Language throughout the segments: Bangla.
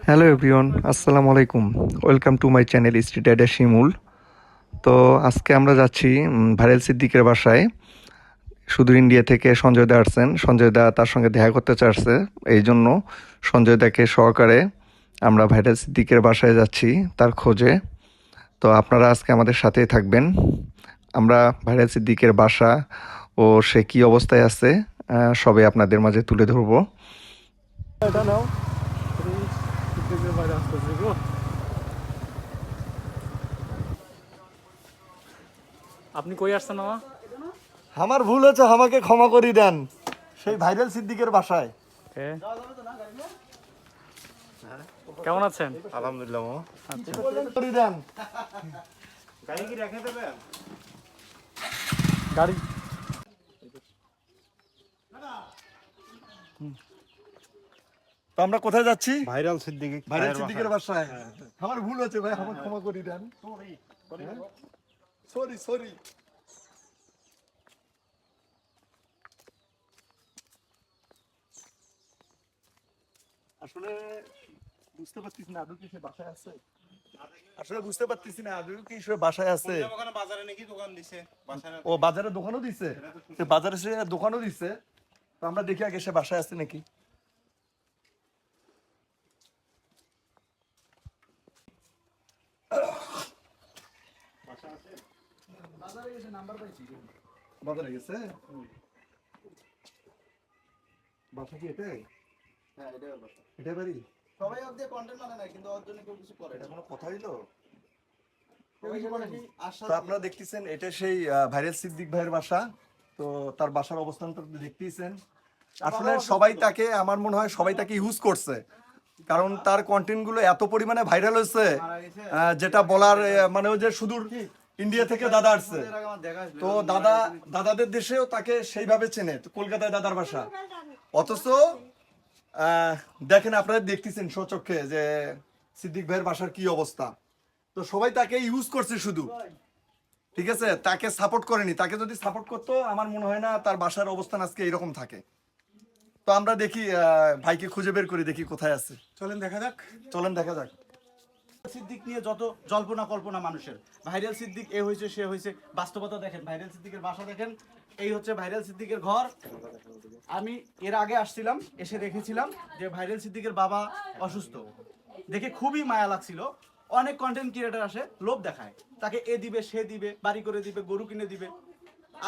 হ্যালো এভরিওয়ান, আসসালামু আলাইকুম। Welcome to my channel Street Rider Shimul. তো আজকে আমরা যাচ্ছি ভাইরাল সিদ্দিকের বাসায়। সুদূর ইন্ডিয়া থেকে সঞ্জয় দা আসছেন। সঞ্জয় দা তার সঙ্গে দেখা করতে চাচ্ছে, এই জন্য সঞ্জয় দাকে সহকারে আমরা ভাইরাল সিদ্দিকের বাসায় যাচ্ছি তার খোঁজে। তো আপনারা আজকে আমাদের সাথেই থাকবেন। আমরা ভাইরাল সিদ্দিকের বাসা ও সে কী অবস্থায় আছে সবে আপনাদের মাঝে তুলে ধরবো। আপনি কই আসছেন মামা? আমার ভুল হচ্ছে, আমাকে ক্ষমা করে দেন। সেই ভাইরাল সিদ্দিকের বাসায়। কেমন আছেন? আলহামদুলিল্লাহ। আচ্ছা, দেন গাড়ি কি রেখে দেবেন? গাড়ি তো আমরা কোথায় যাচ্ছি? ভাইরাল সিদ্দিকী ভাইরাল সিদ্দিকের বাসায়। আমার ভুল হচ্ছে ভাই, আমাকে ক্ষমা করে দেন। Sorry sorry. আসলে বুঝতে পারতেছি না আদৌ কি সে বাসায় আছে। আসলে বুঝতে পারতেছি না আদৌ কি সে বাসায় আছে। ওখানে বাজারে নাকি দোকান দিছে বাসায়। ও বাজারে দোকানও দিছে, বাজারে সে দোকানও দিছে। তো আমরা দেখি আগে সে বাসায় আছে নাকি। বাজারে গেছে। বাসা কি এটাই? হ্যাঁ এটাই বাসা। এটাই বাড়ি? সবাই ওর দিয়ে কন্টেন্ট মানে না, কিন্তু ওর জন্য কেউ কিছু করে এটা না। কোনো কথা হইলো? সবাই বলে কি আশা তো আপনারা দেখতেছেন এটা সেই ভাইরাল সিদ্দিক ভাইয়ের বাসা। তো তার বাসার অবস্থানটা দেখতেছেন। আসলে সবাই তাকে, আমার মনে হয় সবাই তাকে ইউজ করছে, কারণ তার কন্টেন্ট গুলো এত পরিমাণে ভাইরাল হয়েছে যেটা বলার মানে ওই যে সুদূর ইন্ডিয়া থেকে দাদা আসছে। তো দাদাদের দেশেও তাকে সেইভাবে চেনে, তো কলকাতায় দাদার বাসা। অথচ দেখেন আপনারা দেখতেছেন স্বচক্ষে যে সিদ্দিক ভাইয়ের বাসার কি অবস্থা। তো সবাই তাকে ইউজ করছে শুধু, ঠিক আছে, তাকে সাপোর্ট করেনি। তাকে যদি সাপোর্ট করতো আমার মনে হয় না তার বাসার অবস্থান আজকে এরকম থাকে। তো আমরা দেখি ভাইকে খুঁজে বের করি, দেখি কোথায় আছে। চলেন দেখা যাক। চলেন দেখা যাক। সিদ্দিক নিয়ে যত জল্পনা কল্পনা মানুষের, ভাইরাল সিদ্দিক এ হয়েছে সে হয়েছে, বাস্তবতা দেখেন। ভাইরাল সিদ্দিকের বাসা দেখেন, এই হচ্ছে ভাইরাল সিদ্দিকের ঘর। আমি এর আগে আসছিলাম, এসে দেখেছিলাম যে ভাইরাল সিদ্দিকের বাবা অসুস্থ, দেখে খুবই মায়া লাগছিল। অনেক কন্টেন্ট ক্রিয়েটার আসে, লোভ দেখায়, তাকে এ দিবে সে দিবে, বাড়ি করে দিবে, গরু কিনে দিবে।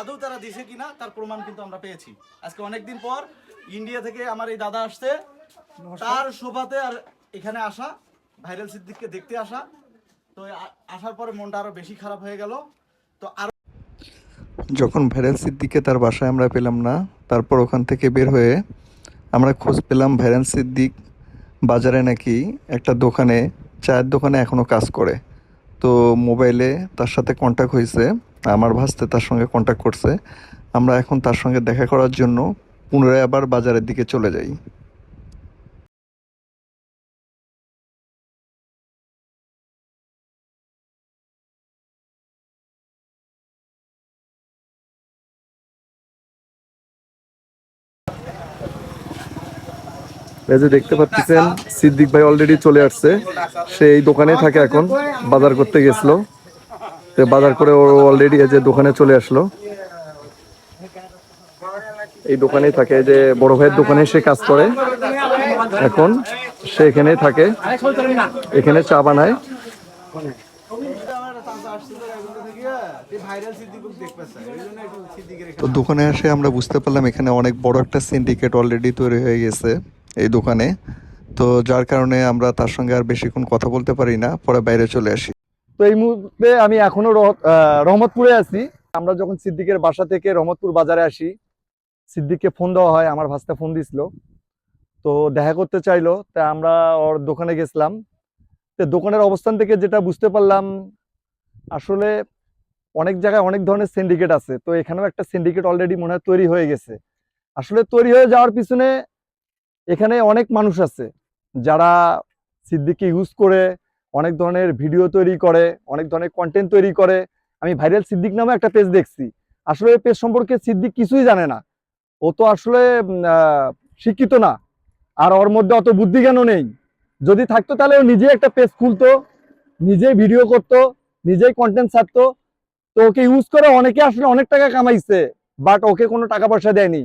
আদৌ তারা দিছে কিনা তার প্রমাণ কিন্তু আমরা পেয়েছি। আজকে অনেকদিন পর ইন্ডিয়া থেকে আমার এই দাদা আসছে, তার শোভাতে আর এখানে আসা, ভাইরাল সিদ্দিককে দেখতে আসা। তো আসার পরে মনটা আরো বেশি খারাপ হয়ে গেল। তো আর যখন ভাইরাল সিদ্দিককে তার বাসায় আমরা পেলাম না, তারপর ওখান থেকে বের হয়ে আমরা খোঁজ পেলাম ভাইরাল সিদ্দিক বাজারে নাকি একটা দোকানে, চায়ের দোকানে এখনও কাজ করে। তো মোবাইলে তার সাথে কন্ট্যাক্ট হয়েছে, আমার ভাস্তে তার সঙ্গে কন্ট্যাক্ট করছে। আমরা এখন তার সঙ্গে দেখা করার জন্য পুনরায় আবার বাজারের দিকে চলে যাই। এই যে দেখতে পাচ্ছেন সিদ্দিক ভাই অলরেডি চলে আসছে। সে এই দোকানে থাকে, এখন বাজার করতে গেছিল। তো বাজার করে ও অলরেডি এই যে দোকানে চলে আসলো। এই দোকানেই থাকে, এই যে বড় ভাইয়ের দোকানে সে কাজ করে। এখন সে এখানেই থাকে, এখানে চা বানায়। তো দোকানে এসে আমরা বুঝতে পারলাম এখানে অনেক বড় একটা সিন্ডিকেট অলরেডি তৈরি হয়ে গেছে এই দোকানে। তো যার কারণে আমরা তার সঙ্গে আর বেশিক্ষণ কথা বলতে পারি না, পরে বাইরে চলে আসি। তো এই মুহূর্তে আমি এখনো রহমতপুরে আছি। আমরা যখন সিদ্দিকের বাসা থেকে রহমতপুর বাজারে আসি, সিদ্দিককে ফোন দেওয়া হয়, আমার ভাস্তা ফোন দিছিল, তো দেখা করতে চাইলো। তা আমরা ওর দোকানে গেছিলাম। তো দোকানের অবস্থান থেকে যেটা বুঝতে পারলাম, আসলে অনেক জায়গায় অনেক ধরনের সিন্ডিকেট আছে। তো এখানেও একটা সিন্ডিকেট অলরেডি মনে হয় তৈরি হয়ে গেছে। আসলে তৈরি হয়ে যাওয়ার পিছনে এখানে অনেক মানুষ আছে যারা সিদ্দিককে ইউজ করে অনেক ধরনের ভিডিও তৈরি করে, অনেক ধরনের কন্টেন্ট তৈরি করে। আমি ভাইরাল সিদ্দিক নামে একটা পেজ দেখছি। আসলে এই পেজ সম্পর্কে সিদ্দিক কিছুই জানে না। ও তো আসলে শিক্ষিত না, আর ওর মধ্যে অত বুদ্ধি জ্ঞানও নেই। যদি থাকতো তাহলে ও নিজে একটা পেজ খুলতো, নিজেই ভিডিও করতো, নিজেই কন্টেন্ট ছাড়তো। তো ওকে ইউজ করে অনেকে আসলে অনেক টাকা কামাইছে, বাট ওকে কোনো টাকা পয়সা দেয়নি।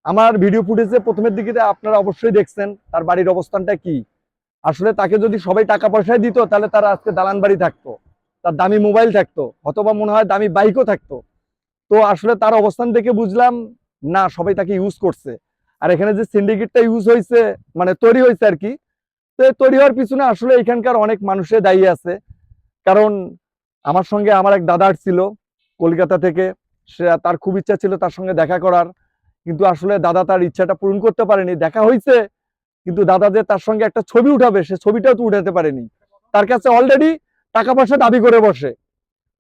আমার ভিডিও ফুটেজে প্রথমের দিকে আপনারা অবশ্যই দেখছেন তার বাড়ির অবস্থানটা কি। আসলে তাকে যদি সবাই টাকা পয়সা দিত তাহলে তার আজকে দালান বাড়ি থাকতো, তার দামি মোবাইল থাকতো, অথবা মনে হয় দামি বাইকও থাকতো। তো আসলে তার অবস্থান দেখে বুঝলাম না, সবাই তাকে ইউজ করছে। আর এখানে যে সিন্ডিকেটটা ইউজ হয়েছে, মানে তৈরি হয়েছে আর কি, তো এই তৈরি হওয়ার পিছনে আসলে এখানকার অনেক মানুষের দায়ী আছে। কারণ আমার সঙ্গে আমার এক দাদা ছিল কলকাতা থেকে, সে তার খুব ইচ্ছা ছিল তার সঙ্গে দেখা করার, কিন্তু আসলে দাদা তার ইচ্ছাটা পূরণ করতে পারেনি। দেখা হয়েছে, কিন্তু দাদা যে তার সঙ্গে একটা ছবি উঠাবে সে ছবিটাও তো উঠাতে পারেনি। তার কাছে অলরেডি টাকা পয়সা দাবি করে বসে,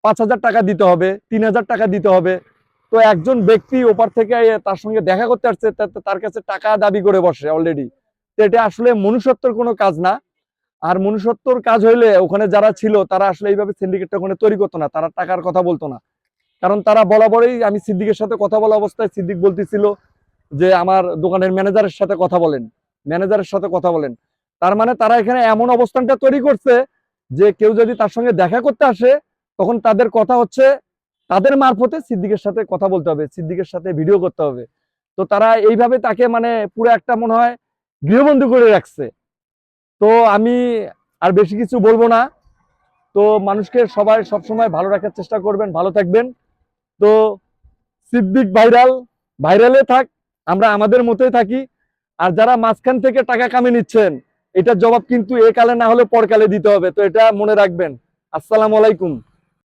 5,000 টাকা দিতে হবে, 3,000 টাকা দিতে হবে। তো একজন ব্যক্তি ওপার থেকে তার সঙ্গে দেখা করতে আসছে, তার কাছে টাকা দাবি করে বসে অলরেডি। তো এটা আসলে মনুষ্যত্বর কোনো কাজ না। আর মনুষ্যত্বর কাজ হইলে ওখানে যারা ছিল তারা আসলে এইভাবে সিন্ডিকেটটা ওখানে তৈরি করতো না, তারা টাকার কথা বলতো না। কারণ তারা বরাবরই, আমি সিদ্দিকের সাথে কথা বলা অবস্থায় সিদ্দিক বলতেছিল যে আমার দোকানের ম্যানেজারের সাথে কথা বলেন, ম্যানেজারের সাথে কথা বলেন। তার মানে তারা এখানে এমন অবস্থানটা তৈরি করছে যে কেউ যদি তার সঙ্গে দেখা করতে আসে তখন তাদের কথা হচ্ছে তাদের মারফতে সিদ্দিকের সাথে কথা বলতে হবে, সিদ্দিকের সাথে ভিডিও করতে হবে। তো তারা এইভাবে তাকে মানে পুরো একটা মনে হয় গৃহবন্দী করে রাখছে। তো আমি আর বেশি কিছু বলবো না। তো মানুষকে সবাই সবসময় ভালো রাখার চেষ্টা করবেন, ভালো থাকবেন। তো সিদ্দিক ভাইরালে থাক, আমরা আমাদের মতোই থাকি। আর যারা মাঝখান থেকে টাকা কামিয়ে নিচ্ছেন, এটার জবাব কিন্তু এ কালে না হলে পরকালে দিতে হবে। তো এটা মনে রাখবেন। আসসালামু আলাইকুম।